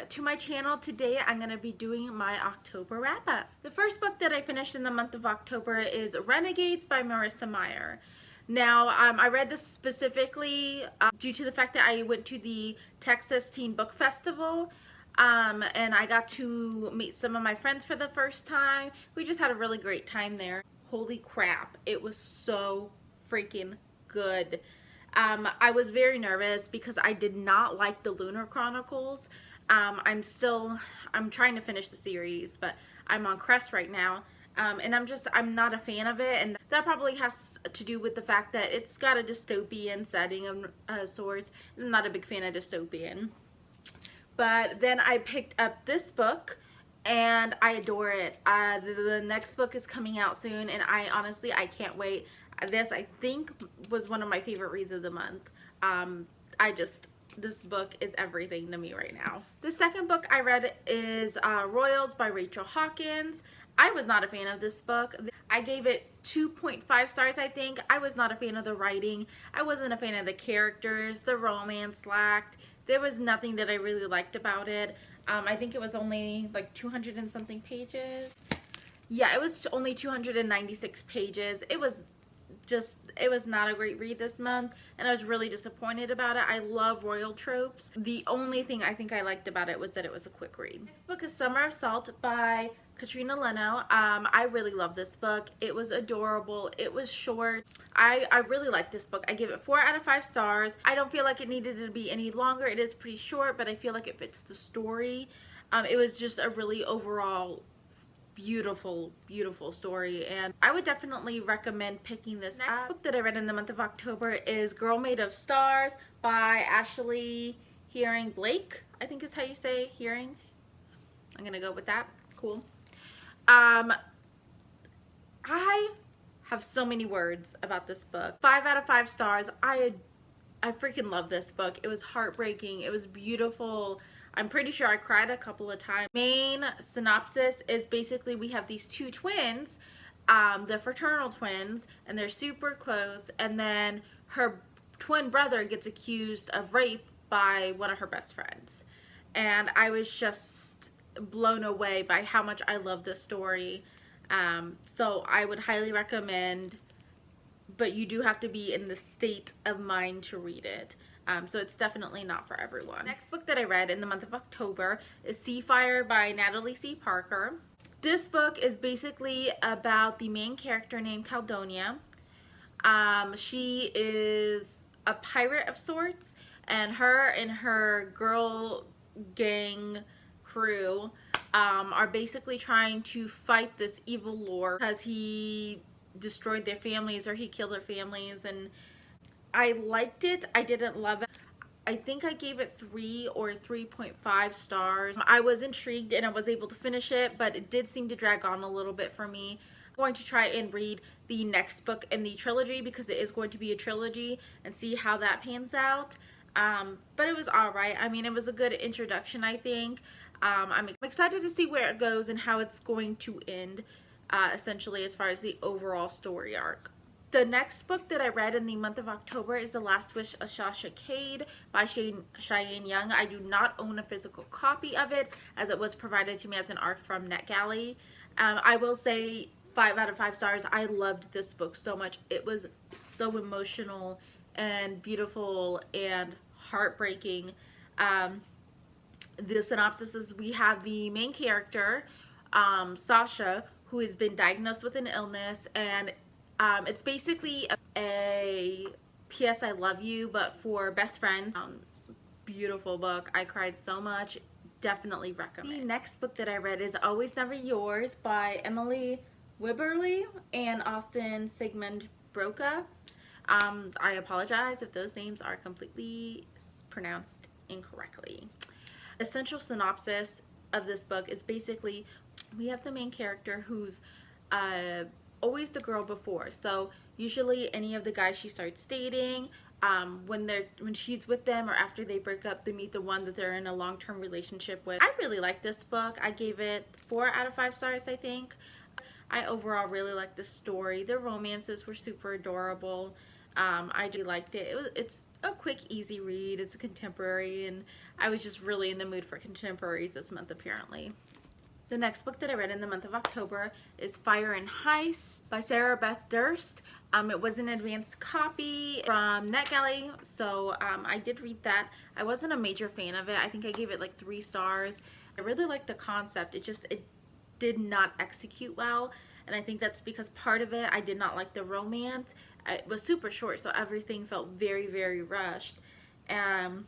to my channel. Today I'm going to be doing my October wrap up. The first book that I finished in the month of October is Renegades by Marissa Meyer. Now, I read this specifically due to the fact that I went to the Texas Teen Book Festival and I got to meet some of my friends for the first time. We just had a really great time there. Holy crap, it was so freaking good. I was very nervous because I did not like the Lunar Chronicles. I'm trying to finish the series, but I'm on Crest right now. And I'm not a fan of it, and that probably has to do with the fact that it's got a dystopian setting of sorts. I'm not a big fan of dystopian. But then I picked up this book, and I adore it. The next book is coming out soon, and I can't wait. This, I think, was one of my favorite reads of the month. This book is everything to me right now. The second book I read is Royals by Rachel Hawkins. I was not a fan of this book. I gave it 2.5 stars, I think. I was not a fan of the writing. I wasn't a fan of the characters. The romance lacked. There was nothing that I really liked about it. I think it was only like 200 and something pages. Yeah, it was only 296 pages. It was not a great read this month, and I was really disappointed about it. I love royal tropes. The only thing I think I liked about it was that it was a quick read. Next book is Summer of Salt by Katrina Leno. I really love this book. It was adorable. It was short. I really like this book. I give it 4 out of 5 stars. I don't feel like it needed to be any longer. It is pretty short, but I feel like it fits the story. It was just a really overall beautiful story, and I would definitely recommend picking this. Next book that I read in the month of October is Girl Made of Stars by Ashley Hearing Blake, I think is how you say Hearing. I'm gonna go with that. Cool. I have so many words about this book. 5 out of 5 stars. I freaking love this book. It was heartbreaking. It was beautiful. I'm pretty sure I cried a couple of times. Main synopsis is basically we have these two twins, the fraternal twins, and they're super close, and then her twin brother gets accused of rape by one of her best friends. And I was just blown away by how much I love this story. So I would highly recommend, but you do have to be in the state of mind to read it. So it's definitely not for everyone. Next book that I read in the month of October is Seafire by Natalie C. Parker. This book is basically about the main character named Caldonia. She is a pirate of sorts, and her girl gang crew are basically trying to fight this evil lord because he destroyed their families, or he killed their families. And I liked it. I didn't love it. I think I gave it 3 or 3.5 stars. I was intrigued and I was able to finish it, but it did seem to drag on a little bit for me. I'm going to try and read the next book in the trilogy, because it is going to be a trilogy, and see how that pans out. But it was alright. I mean, it was a good introduction, I think. I'm excited to see where it goes and how it's going to end, essentially, as far as the overall story arc. The next book that I read in the month of October is The Last Wish of Sasha Cade by Cheyenne Young. I do not own a physical copy of it, as it was provided to me as an ARC from NetGalley. I will say 5 out of 5 stars. I loved this book so much. It was so emotional and beautiful and heartbreaking. The synopsis is we have the main character, Sasha, who has been diagnosed with an illness, and it's basically a P.S. I Love You, but for best friends. Beautiful book. I cried so much. Definitely recommend. The next book that I read is Always Never Yours by Emily Wibberley and Austin Sigmund Broca. I apologize if those names are completely pronounced incorrectly. Essential synopsis of this book is basically we have the main character who's always the girl before. So usually any of the guys she starts dating, when she's with them or after they break up, they meet the one that they're in a long-term relationship with. I really like this book. I gave it 4 out of 5 stars, I think. I overall really liked the story. The romances were super adorable. I really liked it. a quick, easy read. It's a contemporary, and I was just really in the mood for contemporaries this month, apparently. The next book that I read in the month of October is Fire and Heist by Sarah Beth Durst. It was an advanced copy from NetGalley, so I did read that. I wasn't a major fan of it. I think I gave it like 3 stars. I really liked the concept. It did not execute well, and I think that's because part of it, I did not like the romance. It was super short, so everything felt very, very rushed. On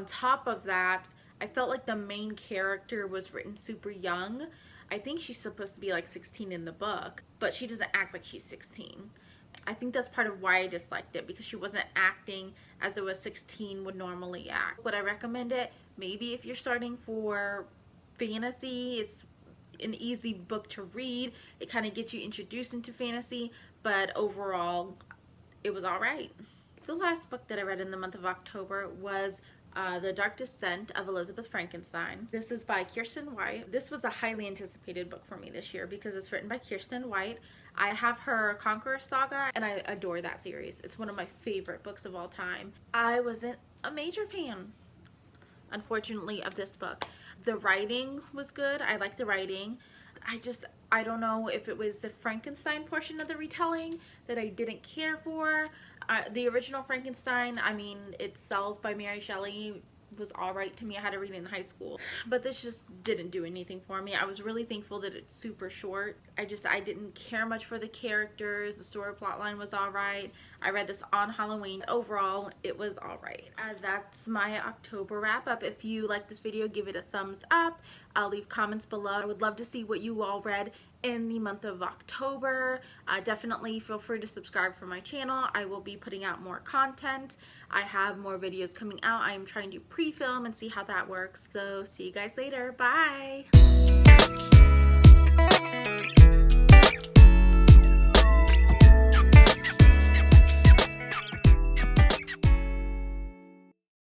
top of that, I felt like the main character was written super young. I think she's supposed to be like 16 in the book, but she doesn't act like she's 16. I think that's part of why I disliked it, because she wasn't acting as though a 16 would normally act. Would I recommend it? Maybe if you're starting for fantasy. It's an easy book to read. It kind of gets you introduced into fantasy, but overall, it was alright. The last book that I read in the month of October was The Dark Descent of Elizabeth Frankenstein. This is by Kiersten White. This was a highly anticipated book for me this year because it's written by Kiersten White. I have her Conqueror Saga, and I adore that series. It's one of my favorite books of all time. I wasn't a major fan, unfortunately, of this book. The writing was good. I liked the writing. I don't know if it was the Frankenstein portion of the retelling that I didn't care for. The original Frankenstein, I mean, itself by Mary Shelley was alright to me. I had to read it in high school, but this just didn't do anything for me. I was really thankful that it's super short. I didn't care much for the characters. The story plotline was alright. I read this on Halloween. Overall, it was alright. That's my October wrap up. If you like this video, give it a thumbs up. I'll leave comments below. I would love to see what you all read in the month of October. Definitely feel free to subscribe for my channel. I will be putting out more content. I have more videos coming out. I am trying to pre-film and see how that works. So see you guys later. Bye!